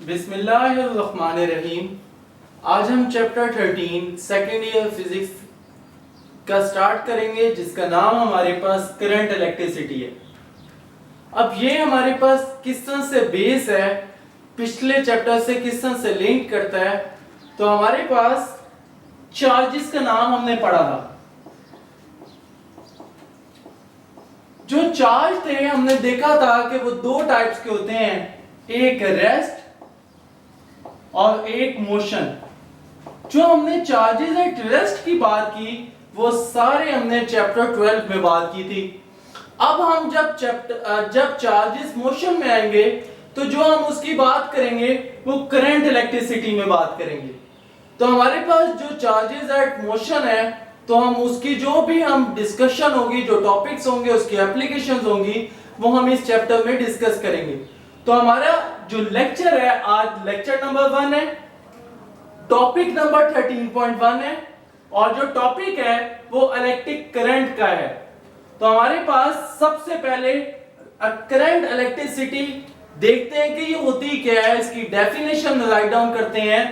बिस्मिल्लाहिर्रहमानिर्रहीम। आज हम चैप्टर 13 सेकेंड ईयर फिजिक्स का स्टार्ट करेंगे, जिसका नाम हमारे पास करंट इलेक्ट्रिसिटी है। अब ये हमारे पास किस तरह से बेस है, पिछले चैप्टर से किस तरह से लिंक करता है। तो हमारे पास चार्जेस का नाम हमने पढ़ा था। जो चार्ज थे हमने देखा था कि वो दो टाइप्स के होते हैं, एक रेस्ट और एक मोशन। जो हमने चार्जेस एट रेस्ट की बात की वो सारे हमने चैप्टर 12 में बात की थी। अब हम जब चार्जेस मोशन में आएंगे तो जो हम उसकी बात करेंगे वो करंट इलेक्ट्रिसिटी में बात करेंगे। तो हमारे पास जो चार्जेस एट मोशन है, तो हम उसकी जो भी हम डिस्कशन होगी, जो टॉपिक्स होंगे, उसकी एप्लीकेशंस होंगी, वो हम इस चैप्टर में डिस्कस करेंगे। तो हमारा जो लेक्चर है, आज लेक्चर नंबर 1 है, टॉपिक नंबर 13.1 है, और जो टॉपिक है वो इलेक्ट्रिक करंट का है। तो हमारे पास सबसे पहले करंट इलेक्ट्रिसिटी देखते हैं कि ये होती क्या है, इसकी डेफिनेशन राइट डाउन करते हैं।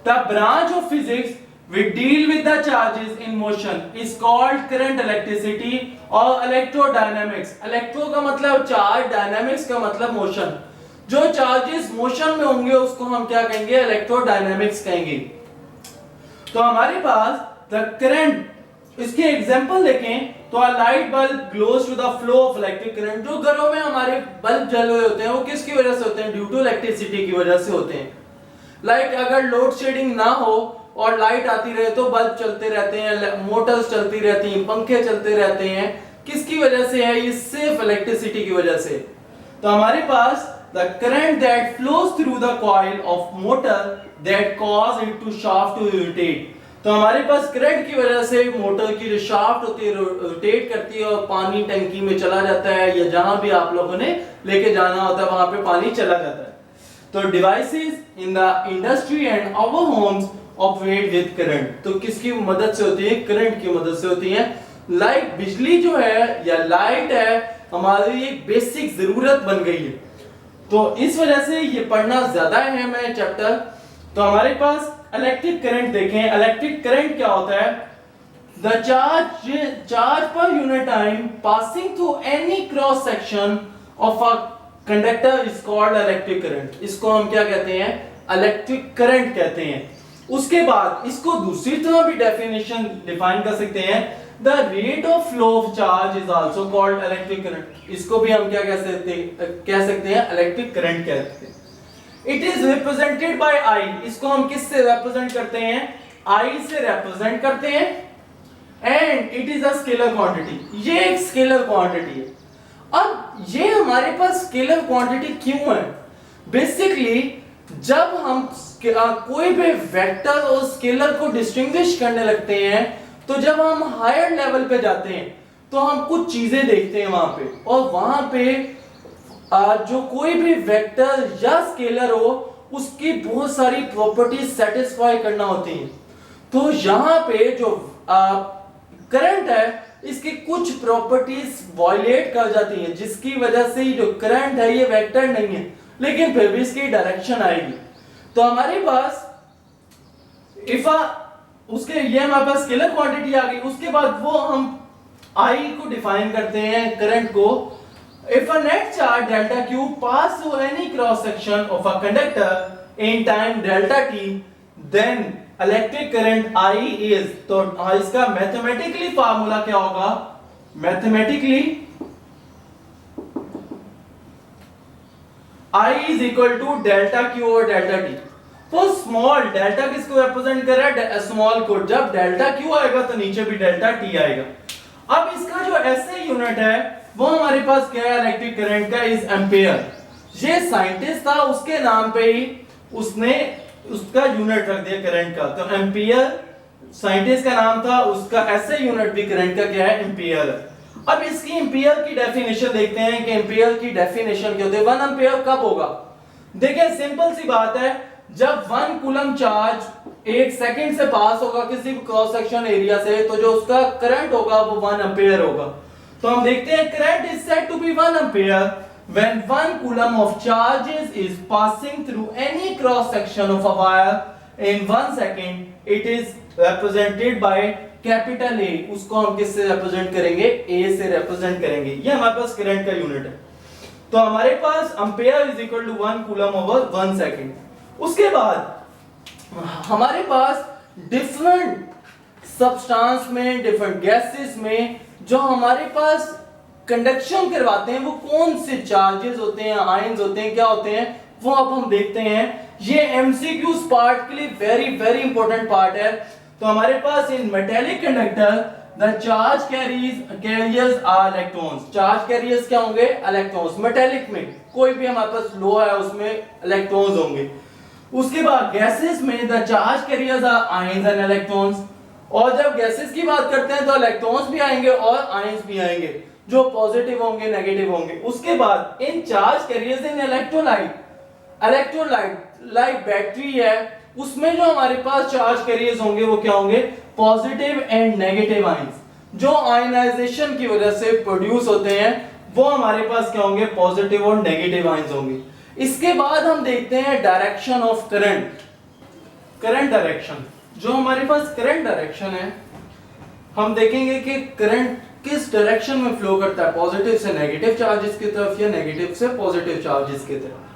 The branch of physics which deal with the charges in motion is called current electricity और electrodynamics। electro का मतलब चार्ज, dynamics का मतलब मोशन। जो चार्जेस मोशन में होंगे उसको हम क्या कहेंगे, इलेक्ट्रोडायनामिक्स कहेंगे। तो हमारे पास द करंट, इसके एग्जांपल देखें तो a light bulb glows to the flow of electric current. जो घरों में हमारे बल्ब जल रहे होते हैं वो किसकी वजह से होते हैं, ड्यू टू इलेक्ट्रिसिटी की वजह से होते हैं। लाइक अगर लोड शेडिंग ना हो और लाइट आती रहे तो बल्ब चलते रहते हैं, मोटर्स चलती रहती हैं, पंखे चलते रहते हैं। किसकी वजह से है, ये सिर्फ इलेक्ट्रिसिटी की वजह से। तो हमारे पास the current that flows through the coil of motor that cause it to shaft to rotate। तो हमारे पास करंट की वजह से मोटर की जो शाफ्ट होती है रोटेट करती है और पानी टंकी में चला जाता है, या जहां भी आप लोगों ने लेके जाना होता है वहां पे पानी चला जाता है। तो devices in the industry and our homes operate with current. तो किसकी मदद से होती है, करंट की मदद से होती है। लाइक बिजली जो है या लाइट है हमारी एक बेसिक जरूरत बन गई है, तो इस वजह से ये पढ़ना ज्यादा अहम है चैप्टर। तो हमारे पास इलेक्ट्रिक करंट देखें। इलेक्ट्रिक करंट क्या होता है, the charge per unit time passing through any cross section of a conductor is called electric current. इसको हम क्या कहते हैं, इलेक्ट्रिक करंट कहते हैं। उसके बाद इसको दूसरी तरह भी डेफिनेशन डिफाइन कर सकते हैं, the rate of flow of charge is also called electric current. इसको भी हम क्या कह सकते हैं, इलेक्ट्रिक करंट कहते हैं। इट इज रिप्रेजेंटेड बाय आई। इसको हम किससे रिप्रेजेंट करते हैं, आई से रिप्रेजेंट करते हैं। And it is a scalar quantity. ये एक स्केलर क्वांटिटी है। अब ये हमारे पास स्केलर क्वांटिटी क्यों है, बेसिकली जब हम कोई भी वेक्टर और स्केलर को डिस्टिंग्विश करने लगते हैं, तो जब हम हायर लेवल पे जाते हैं तो हम कुछ चीजें देखते हैं वहां पे, और वहां पे जो कोई भी वेक्टर या स्केलर हो उसकी बहुत सारी प्रॉपर्टीज सेटिस्फाई करना होती हैं। तो यहां पे जो करंट है इसकी कुछ प्रॉपर्टीज वायलेट कर जाती हैं, जिसकी वजह से जो करंट है ये वेक्टर नहीं है, लेकिन फिर भी इसकी डायरेक्शन आएगी। तो हमारे पास उसके ये हमारे पास स्केलर क्वांटिटी आ गई। उसके बाद वो हम आई को डिफाइन करते हैं करंट को। If a net charge delta q pass through any cross section of a conductor in time delta t, then electric current I is, तो इसका मैथमेटिकली फार्मूला क्या होगा, mathematically I is equal to delta q और delta t. तो small delta किसको represent कर रहा है, स्मॉल को। जब डेल्टा क्यू आएगा तो नीचे भी डेल्टा टी आएगा। अब इसका जो एसआई यूनिट है वो हमारे पास क्या है, इलेक्ट्रिक करंट का इज एम्पियर। ये साइंटिस्ट था, उसके नाम पे ही उसने उसका यूनिट रख दिया करंट का। तो एम्पियर साइंटिस्ट का नाम था, उसका एसआई यूनिट भी करंट का क्या है, एम्पियर है। अब इसकी एम्पियर की डेफिनेशन देखते हैं कि एम्पियर की डेफिनेशन क्या होती है। 1 एम्पियर कब होगा, देखिए सिंपल सी बात है, जब 1 कूलम चार्ज 1 सेकंड से पास होगा किसी भी क्रॉस सेक्शन एरिया से, तो जो उसका करंट होगा वो 1 एम्पियर होगा। तो हम देखते हैं current is said to be 1 ampere when 1 coulomb of charges is passing through any cross section of a wire in 1 second it is represented by capital A। उसको हम किससे रिप्रेजेंट करेंगे? A से रिप्रेजेंट करेंगे। ये हमारे पास करंट का unit है। तो हमारे पास ampere is equal to 1 coulomb over 1 second. उसके बाद हमारे पास डिफरेंट सब्सटेंस में, डिफरेंट गैसेस में जो हमारे पास कंडक्शन करवाते हैं वो कौन से चार्जेस होते हैं, आयंस होते हैं, क्या होते हैं, वो अब हम देखते हैं। ये एमसीक्यूज पार्ट के लिए वेरी वेरी इंपॉर्टेंट पार्ट है। तो हमारे पास in metallic conductor the charge carriers are electrons. Charge carriers क्या होंगे? इलेक्ट्रॉन्स। मेटेलिक में कोई भी हमारे पास लो है उसमें इलेक्ट्रॉन्स होंगे। उसके बाद गैसेस में the charge carriers are ions and electrons. और जब गैसेस की बात करते हैं तो इलेक्ट्रॉन्स भी आएंगे और आयंस भी आएंगे जो पॉजिटिव होंगे, नेगेटिव होंगे। उसके बाद in charge carriers in electrolyte like battery है उसमें जो हमारे पास चार्ज कैरियर्स होंगे वो क्या होंगे? Positive and negative ions. जो आयनाइजेशन की वजह से प्रोड्यूस होते हैं वो हमारे पास क्या होंगे? पॉजिटिव और नेगेटिव आयंस होंगे। इसके बाद हम देखते हैं direction of current. Current direction, जो हमारे पास करंट डायरेक्शन है हम देखेंगे कि करंट किस डायरेक्शन में फ्लो करता है, पॉजिटिव से नेगेटिव चार्जेस की तरफ या नेगेटिव से पॉजिटिव चार्जेस की तरफ।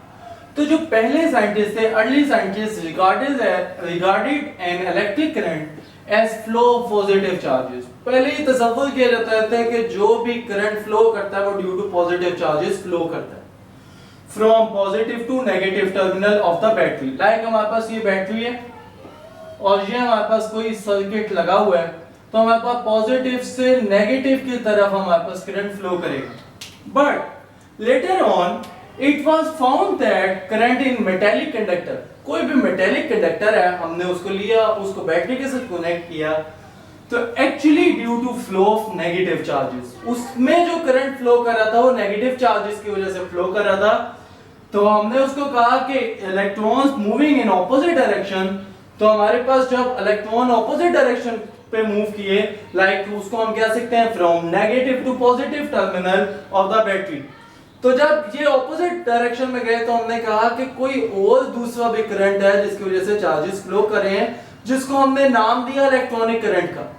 तो जो पहले साइंटिस्ट थे, early scientist regarded an electric current as flow of positive charges. पहले ही तसव्वुर किया जाता है कि जो भी करंट फ्लो करता है वो due to positive charges flow करता है from positive to negative terminal of the battery. Like हमारे पास ये बैटरी है और ये हमारे पास कोई सर्किट लगा हुआ है तो हमारे पास पॉजिटिव से नेगेटिव की तरफ हमारे पास करंट फ्लो करेगा। But later on it was found that current in metallic conductor, कोई भी मेटेलिक कंडक्टर है हमने उसको लिया, उसको बैटरी के साथ कनेक्ट किया तो actually due to flow of negative charges उसमें जो करंट फ्लो कर रहा था वो नेगेटिव चार्जेस की वजह से फ्लो कर रहा था। तो हमने उसको कहा कि electrons moving in opposite direction. तो हमारे पास जब इलेक्ट्रॉन ऑपोजिट डायरेक्शन पे मूव किए, लाइक उसको हम कह सकते हैं from negative to positive terminal of the battery. तो जब ये ऑपोजिट डायरेक्शन में गए तो हमने कहा कि कोई और दूसरा भी करंट है जिसकी वजह से चार्जेस फ्लो कर रहे हैं, जिसको हमने नाम दिया इलेक्ट्रॉनिक करंट का।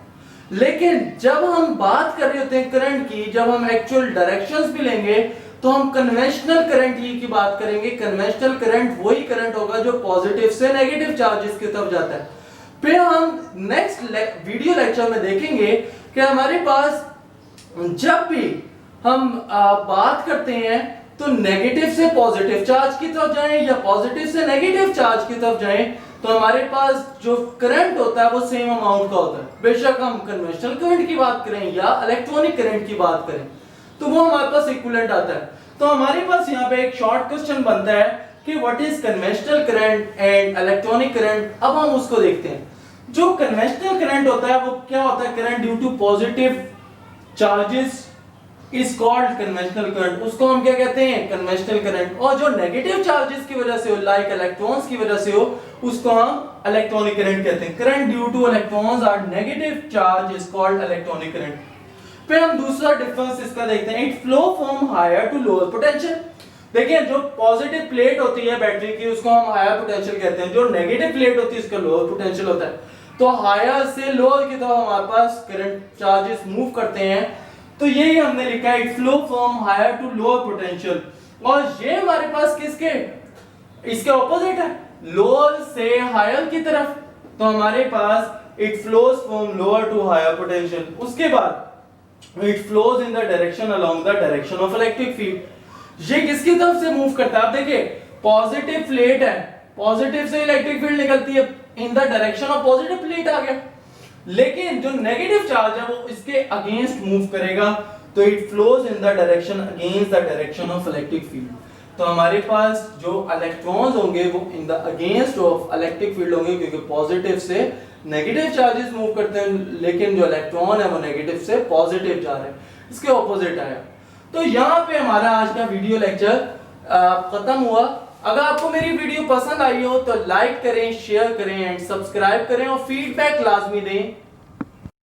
लेकिन जब हम बात कर रहे होते हैं करंट की, जब हम एक्चुअल डायरेक्शंस भी लेंगे तो हम कन्वेंशनल करंट की बात करेंगे। कन्वेंशनल करंट वही करंट होगा जो पॉजिटिव से नेगेटिव चार्जेस की तरफ जाता है। फिर हम नेक्स्ट वीडियो लेक्चर में देखेंगे कि हमारे पास जब भी हम बात करते हैं तो नेगेटिव से पॉजिटिव चार्ज की तरफ जाएं या पॉजिटिव से नेगेटिव चार्ज की तरफ जाएं तो हमारे पास जो करंट होता है वो सेम अमाउंट का होता है। बेशक हम कन्वेंशनल करंट की बात करें या इलेक्ट्रॉनिक करंट की बात करें तो वो हमारे पास इक्विवेलेंट आता है। तो हमारे पास यहाँ पे एक शॉर्ट क्वेश्चन बनता है कि what is conventional current and electronic current. अब हम उसको देखते हैं। जो कन्वेंशनल करंट होता है वो क्या होता है? Current due to positive charges is called conventional current, उसको हम क्या कहते हैं? Conventional current. और जो नेगेटिव चार्जेस की वजह से हो, लाइक इलेक्ट्रॉन्स की वजह से हो, उसको हम इलेक्ट्रॉनिक करंट कहते हैं। Current due to electrons are negative charge is called electronic current. फिर हम दूसरा डिफरेंस इसका देखते हैं, it flow from higher to lower potential. देखिए जो पॉजिटिव प्लेट होती है बैटरी की उसको हम हायर पोटेंशियल कहते हैं, जो नेगेटिव प्लेट होती है उसका लोअर पोटेंशियल होता है। तो हायर से लोअर की तरफ हमारे पास करंट चार्जेस मूव करते हैं। तो यही हमने लिखा है, it flow from higher to lower potential. और ये हमारे पास किसके इसके ऑपोजिट है, लोअर से हायर की तरफ। तो हमारे पास it flows from lower to higher potential. उसके बाद it flows in the direction along the direction of electric field। ये किसकी तरफ से मूव करता है? आप देखिए पॉजिटिव प्लेट है, पॉजिटिव से इलेक्ट्रिक फील्ड निकलती है, in the direction of positive plate आ गया। लेकिन जो नेगेटिव चार्ज है वो इसके अगेंस्ट मूव करेगा तो it flows in the direction against the direction of electric field. तो हमारे पास जो इलेक्ट्रॉन्स होंगे वो in the against of electric field होंगे क्योंकि पॉजिटिव से नेगेटिव चार्जेस मूव करते हैं, लेकिन जो इलेक्ट्रॉन है वो नेगेटिव से पॉजिटिव जा रहे हैं, इसके ऑपोजिट आया। तो यहाँ पे हमारा आज का वीडियो लेक्चर खत्म हुआ। अगर आपको मेरी वीडियो पसंद आई हो तो लाइक करें, शेयर करें एंड सब्सक्राइब करें और फीडबैक लाजमी दें।